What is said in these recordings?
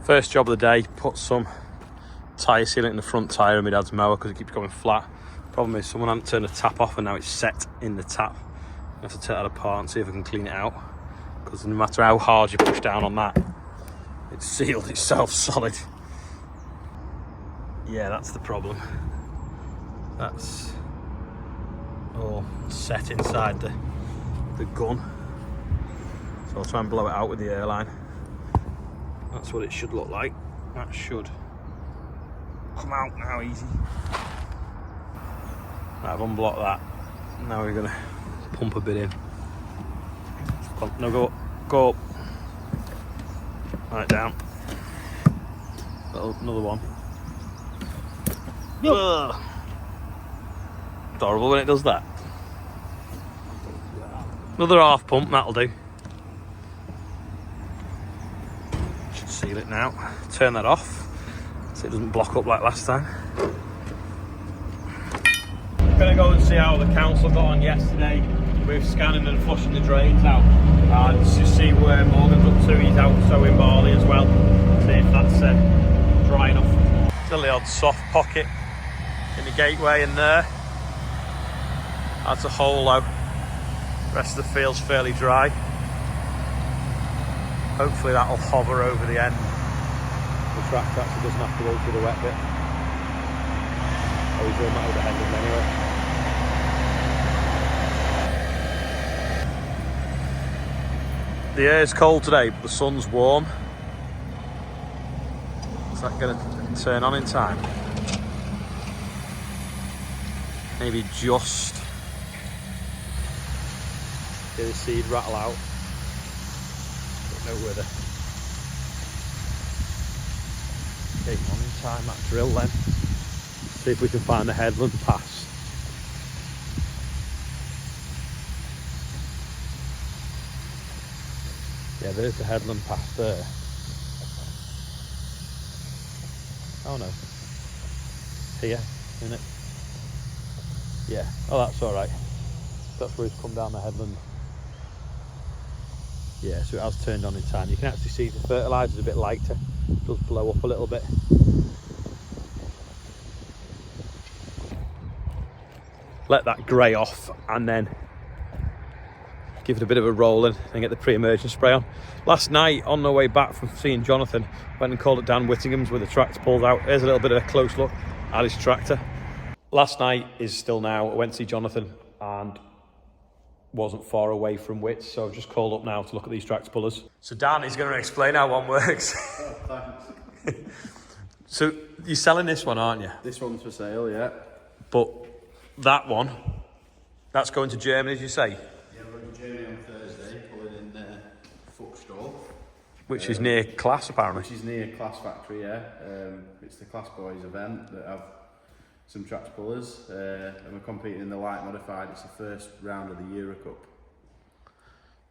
First job of the day, put some tyre sealant in the front tyre of my dad's mower because it keeps going flat. Problem is someone hadn't turned the tap off and now it's set in the tap. I have to take that apart and see if I can clean it out, because no matter how hard you push down on that, it's sealed itself solid. Yeah, that's the problem. That's all set inside the gun. So I'll try and blow it out with the airline. That's what it should look like. That should come out now easy. Right, I've unblocked that. Now we're gonna pump a bit in. Come on, no, go up. Right, down. Another one. Ugh. It's horrible when it does that. Another half pump, that'll do. Should seal it now. Turn that off so it doesn't block up like last time. I'm gonna go and see how the council got on yesterday with scanning and flushing the drains out, and just see where Morgan's up to. He's out sowing barley as well. See if that's dry enough. Still the odd soft pocket in the gateway in there. That's a hole though. The rest of the field's fairly dry. Hopefully that'll hover over the end. The tractor actually doesn't have to go through the wet bit. Oh, he's doing that with the headland anyway. The air's cold today, but the sun's warm. Is that going to turn on in time? Maybe just get the seed rattle out. Don't know whether came on in time, that drill then. See if we can find the headland pass. Yeah, there's the headland pass there. Oh no. Here, isn't it? Yeah. Oh, that's alright. That's where we've come down the headland. Yeah, so it has turned on in time. You can actually see the fertiliser's a bit lighter. It does blow up a little bit. Let that grey off and then give it a bit of a roll in and get the pre-emergence spray on. Last night, on the way back from seeing Jonathan, went and called at Dan Whittingham's where the tractor pulled out. Here's a little bit of a close look at his tractor. Last night is still now. I went to see Jonathan and wasn't far away from Wits, so I've just called up now to look at these tractor pullers. So Dan is going to explain how one works. Oh, thanks. So you're selling this one, aren't you? This one's for sale, yeah. But that one, that's going to Germany, as you say? Yeah, we're going to Germany on Thursday, pulling in Fuchsdorf. Which is near Class, apparently. Which is near Class Factory, yeah. It's the Class Boys event that have some tractor pullers, and we're competing in the light modified. It's the first round of the Euro Cup.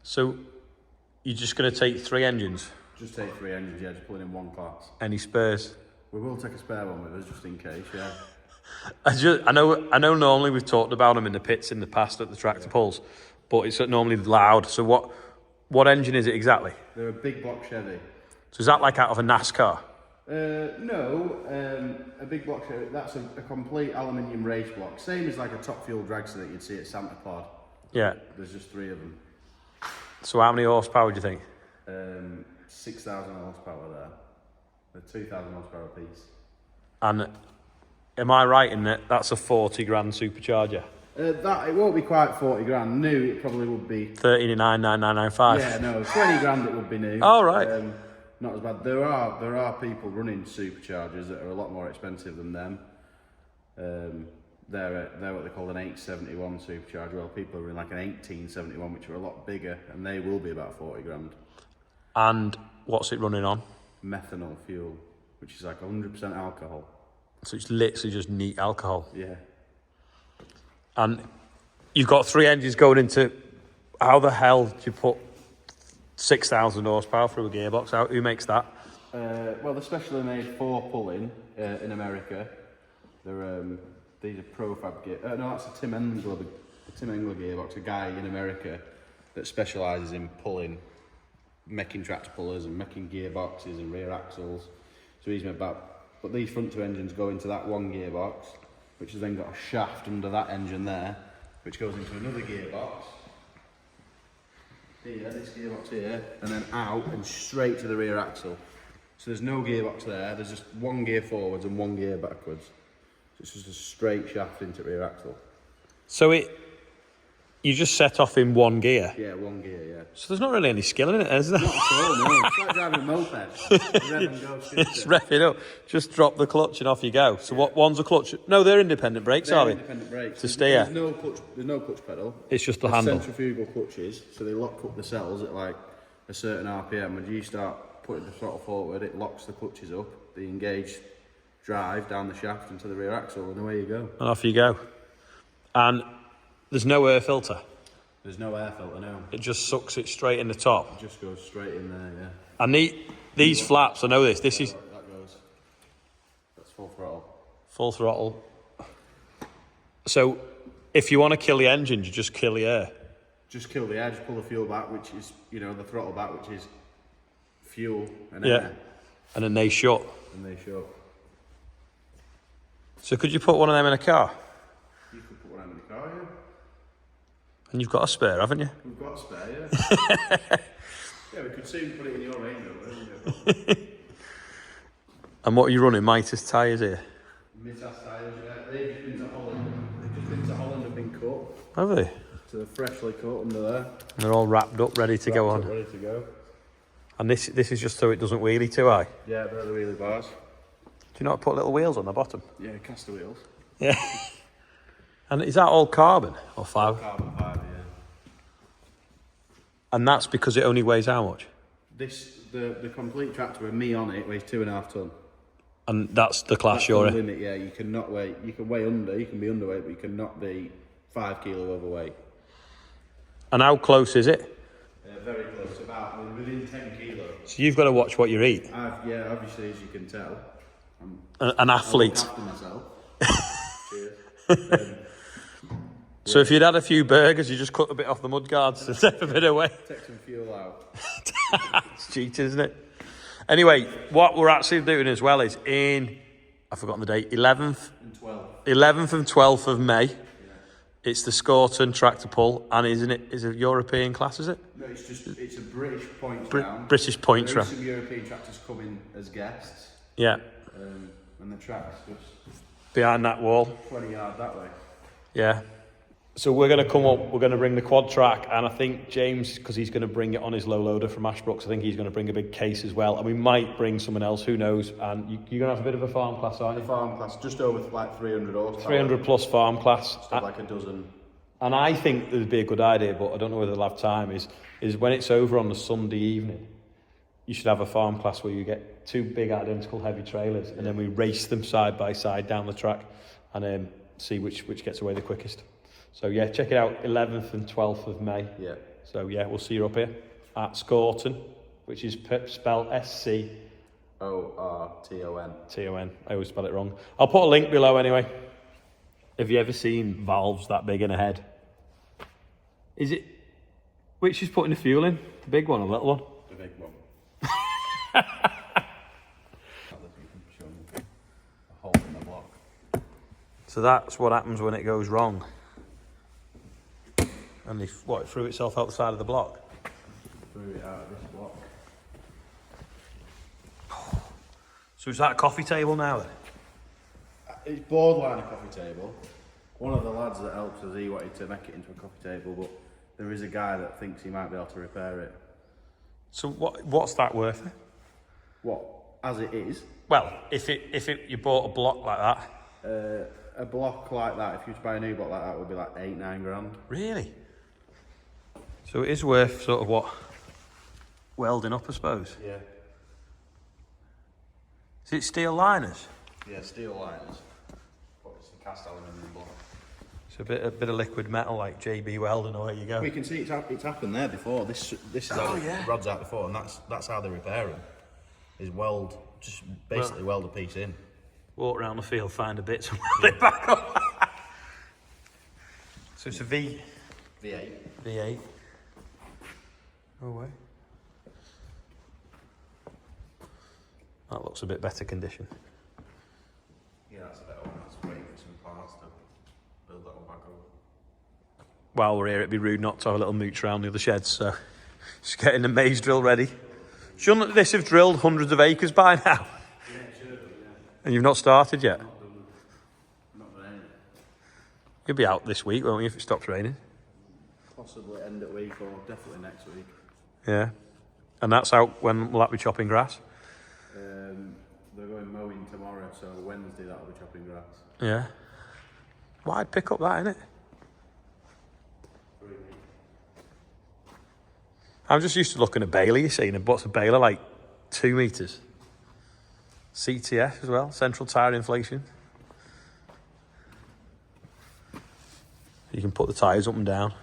So you're just going to take 3 engines? Just take 3 engines, yeah, just pulling in one class. Any spares? We will take a spare one with us just in case, yeah. I know normally we've talked about them in the pits in the past at the tractor pulls, but it's normally loud. So what engine is it exactly? They're a big block Chevy. So is that like out of a NASCAR? No, a big block Chevy, that's a complete aluminium race block. Same as like a top fuel dragster that you'd see at Santa Pod. Yeah. There's just 3 of them. So how many horsepower do you think? 6,000 horsepower there. They're 2,000 horsepower a piece. And am I right in that that's a 40 grand supercharger? That it won't be quite 40 grand. New, it probably would be 39,995. Yeah, no, 20 grand it would be new. Oh, right. Not as bad. There are people running superchargers that are a lot more expensive than them. They're what they call an 871 supercharger. Well, people are running like an 1871, which are a lot bigger, and they will be about 40 grand. And what's it running on? Methanol fuel, which is like 100% alcohol. So it's literally just neat alcohol. Yeah. And you've got 3 engines going into. How the hell do you put 6,000 horsepower through a gearbox out? Who makes that? Well, they're specially made for pulling in America. They're these are Profab gear. No, that's a Tim Engler gearbox. A guy in America that specialises in pulling making tractor pullers and making gearboxes and rear axles. So he's made about, but these front two engines go into that one gearbox, which has then got a shaft under that engine there, which goes into another gearbox. Here, this gearbox here, and then out and straight to the rear axle. So there's no gearbox there, there's just one gear forwards and one gear backwards. So it's just a straight shaft into rear axle. So you just set off in one gear? Yeah, one gear, yeah. So there's not really any skill in it, is there? Not at all, no. It's like driving a moped. Rev and go, Just rev it up. Just drop the clutch and off you go. So what one's a clutch? No, they're independent brakes, are they? Independent brakes. To steer. There's no clutch pedal. It's just the There's handle. centrifugal clutches, so they lock up the cells at like a certain RPM. When you start putting the throttle forward, it locks the clutches up. They engage drive down the shaft into the rear axle, and away you go. And off you go. And there's no air filter. There's no air filter, no. It just sucks it straight in the top. It just goes straight in there, yeah. And these flaps, I know this is That goes. That's full throttle. full throttle. So if you want to kill the engine, you just kill the air. Just kill the air, just pull the fuel back, which is, you know, the throttle back, which is fuel and Yeah. air. And then they shut. And they shut. So could you put one of them in a car? You could put one in the car, yeah. And you've got a spare, haven't you? We've got a spare, yeah. Yeah, we could soon put it in your Range Rover. And what are you running? Mitas tyres here? Mitas tyres, yeah. They've just been to Holland. They've just been to Holland and been cut. Have they? So they're freshly cut under there. And they're all wrapped up, ready to go Wrapped on. up, ready to go. And this is just so it doesn't wheelie too high. Yeah, they're the wheelie bars. Do you not put little wheels on the bottom? Yeah, caster wheels. Yeah. And is that all carbon or fibre? Carbon fibre, yeah. And that's because it only weighs how much? The complete tractor with me on it weighs 2.5 tonne. And that's the class That's you're the in? limit, yeah. You cannot weigh, you can weigh under, you can be underweight, but you cannot be 5 kilo overweight. And how close is it? Very close, about within 10 kilos. So you've got to watch what you eat. Yeah, obviously, as you can tell, I'm An athlete. I look after myself. Cheers. So if you'd had a few burgers, you just cut a bit off the mud guards to take a bit away. Take some fuel out. It's cheating, isn't it? Anyway, what we're actually doing as well is I've forgotten the date, 11th And 12. 11th and 12th of May. It's the Scorton tractor pull, and isn't it? Is it a European class? Is it? No, it's a British points round. British points There round. is some European tractors coming as guests, Yeah, and the track's just behind that wall. 20 yards that way. Yeah. So we're going to come up. We're going to bring the quad track, and I think James, because he's going to bring it on his low loader from Ashbrooks, I think he's going to bring a big case as well, and we might bring someone else. Who knows? And you're going to have a bit of a farm class, aren't The you? farm class, just over like 300 horsepower. 300 plus farm class. Stuff like a dozen. And I think there'd be a good idea, but I don't know whether they'll have time, is when it's over on the Sunday evening, you should have a farm class where you get two big identical heavy trailers, and then we race them side by side down the track and see which gets away the quickest. So yeah, check it out, 11th and 12th of May. Yeah. So yeah, we'll see you up here at Scorton, which is spelled SCORTON. I always spell it wrong. I'll put a link below anyway. Have you ever seen valves that big in a head? Is it... Which is putting the fuel in? The big one or the little one? The big one. A hole in the block. So that's what happens when it goes wrong. And it threw itself out the side of the block? Threw it out of this block. So is that a coffee table now then? It's borderline a coffee table. One of the lads that helps us, he wanted to make it into a coffee table, but there is a guy that thinks he might be able to repair it. So what's that worth? What? As it is? Well, if you bought a block like that. A block like that, if you were to buy a new block like that, would be like 8-9 grand. Really? So it is worth sort of what? Welding up, I suppose. Yeah. Is it steel liners? Yeah, steel liners. But it's a cast aluminium block. It's a bit of liquid metal like JB Welding, away you go. We can see it's happened there before. This is how the rod's out before, and that's how they repair them. Is weld, just basically weld a piece in. Walk around the field, find a bit, and weld it back up. So it's a V8. V8. No way. That looks a bit better condition. Yeah, that's a bit old. That's waiting for some parts to build that one back up. While we're here, it'd be rude not to have a little mooch around the other sheds, so just getting the maize drill ready. Shouldn't this have drilled hundreds of acres by now? Yeah, it should have, yeah. And you've not started yet? Not done anything. You'll be out this week, won't you, if it stops raining? Possibly end of week or definitely next week. Yeah. And that's out, when will that be chopping grass? They're going mowing tomorrow, so Wednesday that'll be chopping grass. Yeah. Well, I'd pick up that, innit? I'm just used to looking at baler, you see, and what's a baler, like 2 metres? CTF as well, central tyre inflation. You can put the tyres up and down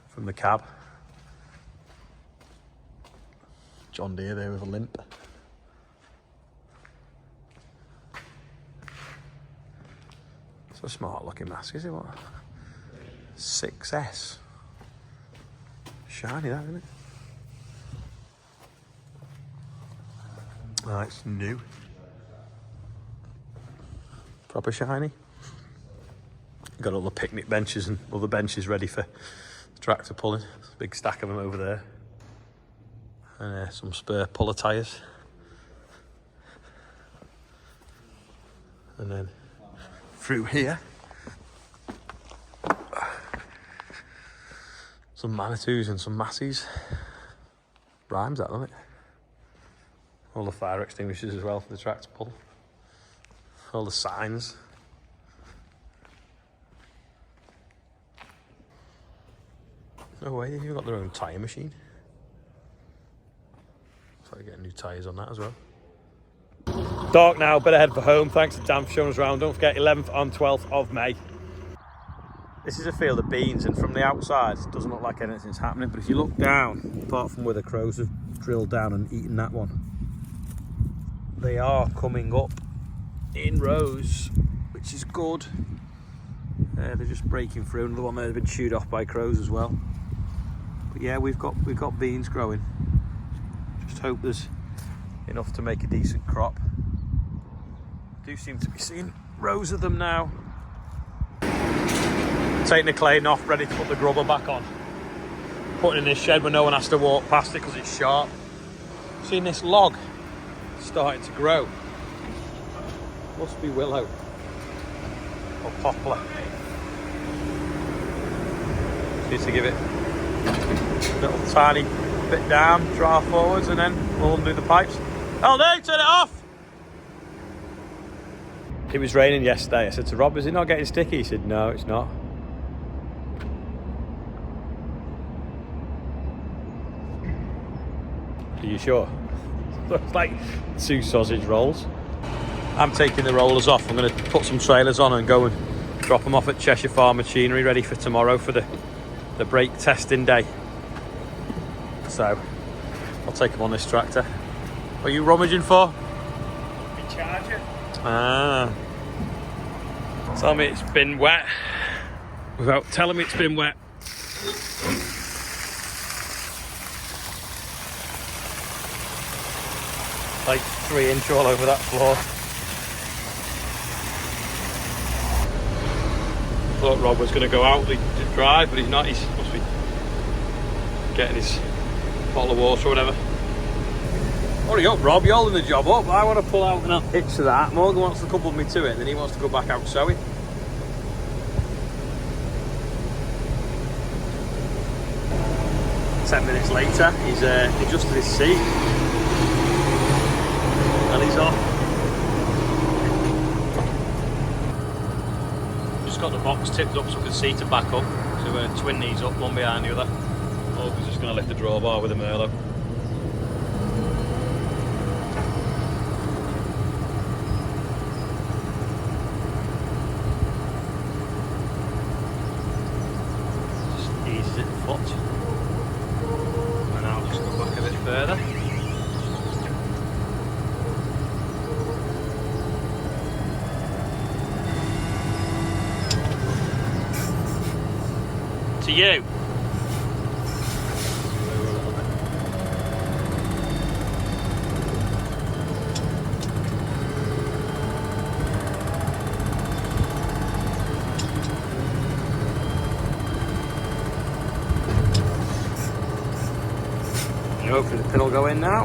from the cab. John Deere there with a limp. It's a smart looking mask, is it? What? 6S. Shiny that, isn't it? Oh, it's new. Proper shiny. Got all the picnic benches and other benches ready for the tractor pulling. There's a big stack of them over there. And some spare puller tyres. And then through here, some Manitous and some Massies. Rhymes that, doesn't it? All the fire extinguishers as well for the tractor pull. All the signs. No way, they've even got their own tyre machine. So I get new tyres on that as well. Dark now, better head for home. Thanks to Dan for showing us around. Don't forget, 11th and 12th of May. This is a field of beans, and from the outside it doesn't look like anything's happening, but if you look down, apart from where the crows have drilled down and eaten that one, they are coming up in rows, which is good. They're just breaking through. Another one there has been chewed off by crows as well. But yeah, we've got beans growing. Just hope there's enough to make a decent crop. Do seem to be seeing rows of them now. Taking the clay off, ready to put the grubber back on. Putting in this shed where no one has to walk past it because it's sharp. Seeing this log starting to grow. Must be willow or poplar. Need to give it a little tiny bit down, draw forwards, and then we'll undo the pipes. LD, turn it off! It was raining yesterday. I said to Rob, is it not getting sticky? He said, no, it's not. Are you sure? Looks like 2 sausage rolls. I'm taking the rollers off. I'm going to put some trailers on and go and drop them off at Cheshire Farm Machinery, ready for tomorrow for the brake testing day. So I'll take them on this tractor. What are you rummaging for? The charger. Ah. Tell me it's been wet without telling me it's been wet. Like 3 inch all over that floor. Thought Rob was going to go out to drive, but he's not. He's must be getting his bottle of water or whatever. Hurry up, Rob, you're holding the job up. I want to pull out and I'll hitch to that. Morgan wants to couple me to it, and then he wants to go back out sewing. Ten minutes later, he's adjusted his seat. And he's off. Just got the box tipped up so I can see to back up. So we're twin knees up, one behind the other. Morgan's just going to lift the drawbar with a Merlot. Just eases it a foot. And I'll just go back a bit further. To you. Jonathan will go in now.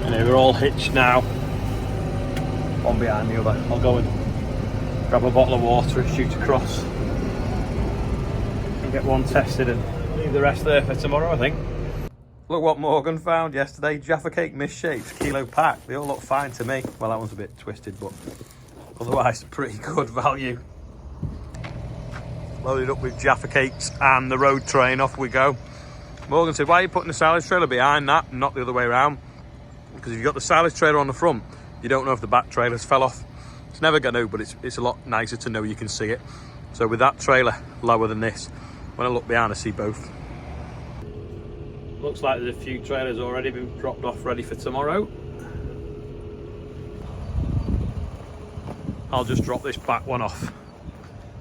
And we're all hitched now. One behind the other. I'll go and grab a bottle of water and shoot across. And get one tested and leave the rest there for tomorrow, I think. Look what Morgan found yesterday. Jaffa Cake misshapes, kilo pack. They all look fine to me. Well, that one's a bit twisted, but otherwise pretty good value. Loaded up with Jaffa Cakes and the road train, off we go. Morgan said, why are you putting the silage trailer behind that and not the other way around? Because if you've got the silage trailer on the front, you don't know if the back trailers fell off. It's never going to, but it's a lot nicer to know you can see it. So with that trailer lower than this, when I look behind I see both. Looks like there's a few trailers already been dropped off ready for tomorrow. I'll just drop this back one off.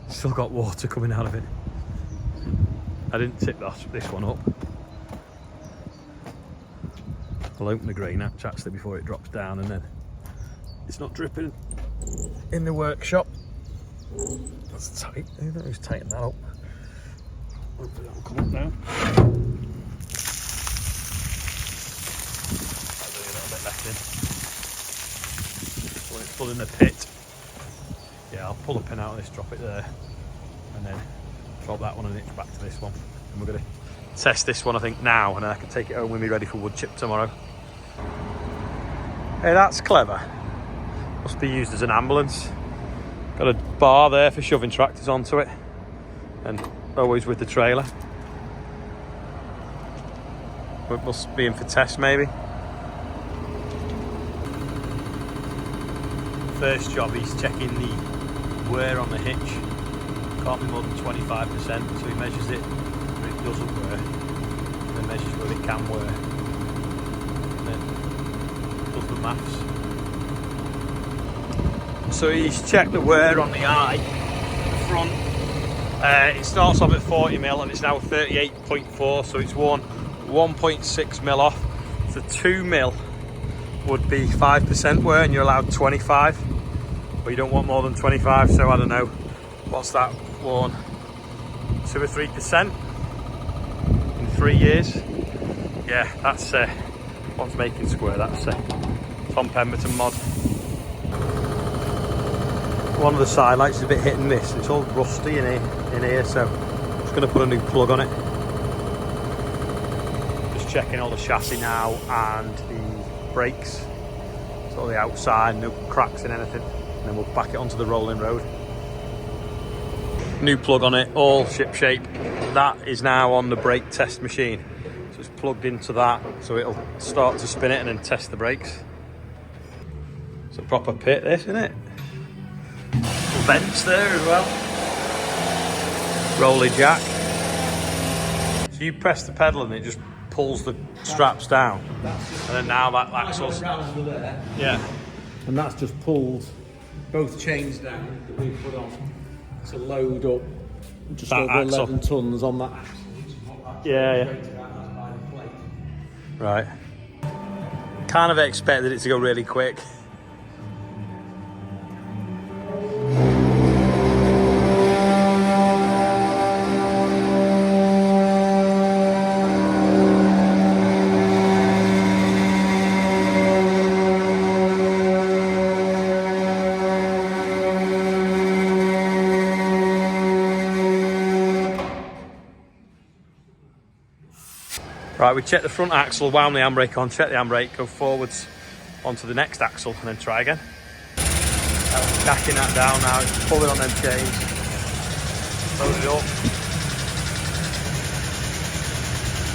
Still got water coming out of it. I didn't tip this one up. I'll open the grain hatch actually before it drops down, and then it's not dripping in the workshop. That's tight. I don't know who's tightened that up. Hopefully that'll come up now. There's only a little bit left in. When it's full in the pit. Yeah, I'll pull a pin out of this, drop it there, and then drop that one and itch back to this one. And we're going to test this one, I think, now, and then I can take it home with me ready for wood chip tomorrow. Hey, that's clever. Must be used as an ambulance. Got a bar there for shoving tractors onto it, and always with the trailer. It must be in for test, maybe. First job, he's checking the wear on the hitch. Can't be more than 25%, so he measures it where it doesn't wear, and then measures where it can wear, and then does the maths. So he's checked the wear on the eye, the front. It starts off at 40mm and it's now 38.4, so it's worn 1.6mm off. So 2mm would be 5% wear, and you're allowed 25. But you don't want more than 25, so I don't know, what's that worn? 2 or 3% in 3 years. Yeah, that's what's making square. That's Tom Pemberton mod. One of the side lights is a bit hit and miss. It's all rusty in here, so I'm just going to put a new plug on it. Just checking all the chassis now and the brakes. So the outside, no cracks in anything. And then we'll back it onto the rolling road. New plug on it, all ship shape. That is now on the brake test machine. So it's plugged into that, so it'll start to spin it and then test the brakes. It's a proper pit, this, isn't it? Vents there as well. Rolly jack. So you press the pedal and it just pulls the straps down. And then now that axle's... Yeah. And that's just pulled both chains down that we put on to load up just that over axle. 11 tons on that axle. Yeah. Right. Kind of expected it to go really quick. Right, we check the front axle, wound the handbrake on, check the handbrake, go forwards onto the next axle and then try again. Jacking that down now, it's pulling on them chains. Load it up.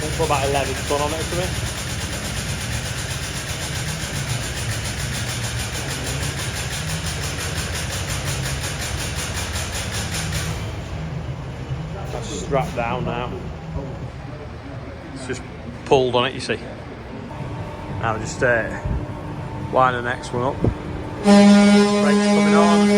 We'll put about 11 ton on it or something. That's strapped down now. It's just pulled on it, you see. Now just wind the next one up. Brakes coming on.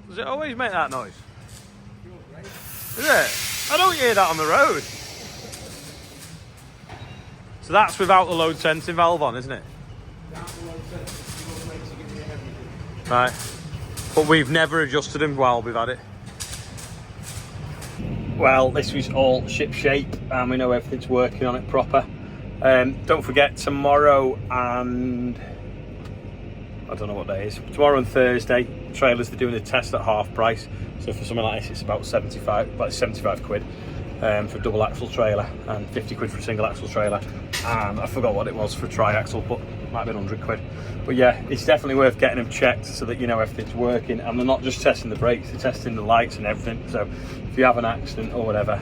Does it always make that noise? I don't hear that on the road. So that's without the load sensing valve on, isn't it? Right. But we've never adjusted them while we've had it. Well, this was all ship shape and we know everything's working on it proper. Don't forget tomorrow and I don't know what day it is. Tomorrow and Thursday, trailers, they're doing a test at half price. So for something like this, it's about 75 quid for a double axle trailer and 50 quid for a single axle trailer. And I forgot what it was for a tri-axle, but it might have been 100 quid. But yeah, it's definitely worth getting them checked so that you know everything's working. And they're not just testing the brakes, they're testing the lights and everything. So if you have an accident or whatever,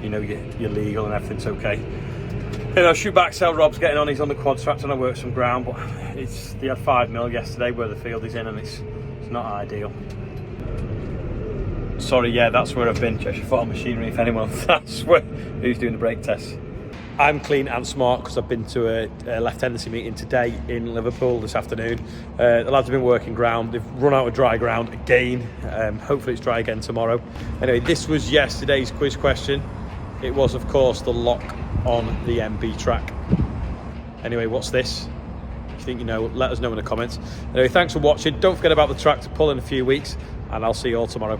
you know you're legal and everything's okay. You know, shoot back, sell Rob's getting on, he's on the quad straps and I work some ground, but they had 5 mil yesterday where the field is in and it's not ideal. Sorry, yeah, that's where I've been, Cheshire Farm Machinery, if anyone, that's where, who's doing the brake tests. I'm clean and smart because I've been to a Lieutenancy meeting today in Liverpool this afternoon. The lads have been working ground, they've run out of dry ground again, hopefully it's dry again tomorrow. Anyway, this was yesterday's quiz question. It was, of course, the lock on the MB track. Anyway, what's this? If you think you know, let us know in the comments. Anyway, thanks for watching. Don't forget about the track to pull in a few weeks, and I'll see you all tomorrow.